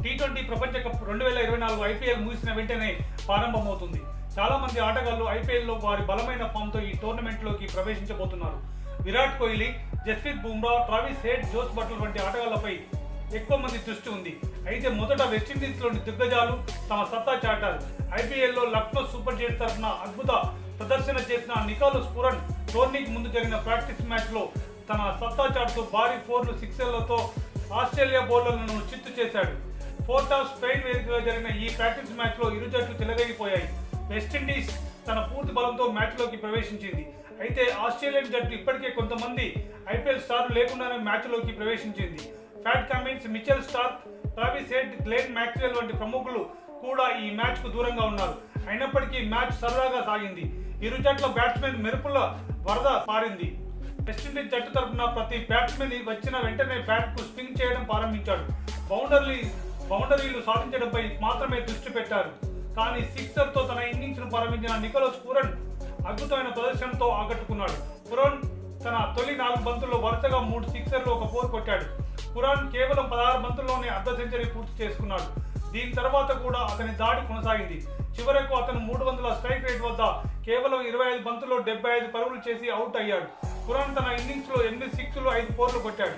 T20 ప్రపంచ cup 2024 IPL ముగిసిన వెంటనే ప్రారంభమవుతుంది. చాలా మంది ఆటగాళ్లు ఐపీఎల్లో వారి బలమైన ఫామ్తో ఈ టోర్నమెంట్లోకి ప్రవేశించబోతున్నారు. Virat Kohli, Jasprit Bumrah, Travis Head, Jos Buttler వంటి ఆటగాళ్లపై ఎక్కువ మంది దృష్టి ఉంది. అయితే మొదట వెస్టిండీస్లోని దిగ్గజాలు తమ సత్తా చాటారు. ఐపీఎల్లో లక్నో సూపర్ జెయింట్స్ తరఫున అద్భుత ప్రదర్శన చేసిన నికోలస్ పురన్ టోర్నీకి ముందు జరిగిన ప్రాక్టీస్ మ్యాచ్లో తన సత్తా చాటుతూ భారీ 4లు, 6లతో ఆస్ట్రేలియా బౌలర్లను చిత్తు చేశాడు. పోర్ట్ ఆఫ్ స్పెయిన్ వేదికగా జరిగిన ఈ ప్రాక్టీస్ మ్యాచ్లో ఇరు జట్లు చెలరేగిపోయాయి. వెస్టిండీస్ తన పూర్తి బలంతో మ్యాచ్లోకి ప్రవేశించింది. అయితే ఆస్ట్రేలియన్ జట్టు ఇప్పటికే కొంతమంది ఐపీఎల్ స్టార్లు లేకుండానే మ్యాచ్లోకి ప్రవేశించింది. Fat Cummins, Mitchell Starc, Travis head, Glenn Maxwell వంటి ప్రముఖులు కూడా ఈ మ్యాచ్కు దూరంగా ఉన్నారు. అయినప్పటికీ మ్యాచ్ సరదాగా సాగింది. ఇరు జట్ల బ్యాట్స్మెన్ మెరుపుల వరద పారింది. వెస్టిండీస్ జట్టు తరఫున ప్రతి బ్యాట్స్మెన్ వచ్చిన వెంటనే బ్యాట్కు స్వింగ్ చేయడం ప్రారంభించాడు. బౌండరీలు సాధించడంపై మాత్రమే దృష్టి పెట్టారు. కానీ సిక్సర్తో తన ఇన్నింగ్స్ను ప్రారంభించిన నికోలస్ పురన్ అద్భుతమైన ప్రదర్శనతో ఆకట్టుకున్నాడు. పురన్ తన తొలి 4 బంతుల్లో వరుసగా 3 సిక్సర్లు, 1 4 కొట్టాడు. పురన్ కేవలం 16 బంతుల్లోనే అర్ధ సెంచరీ పూర్తి చేసుకున్నాడు. దీని తర్వాత కూడా అతని దాడి కొనసాగింది. చివరకు అతను 300 స్ట్రైక్ రేట్ వద్ద కేవలం 25 బంతుల్లో 75 పరుగులు చేసి అవుట్ అయ్యాడు. పురన్ తన ఇన్నింగ్స్లో 8 సిక్స్లు, 5 4లు కొట్టాడు.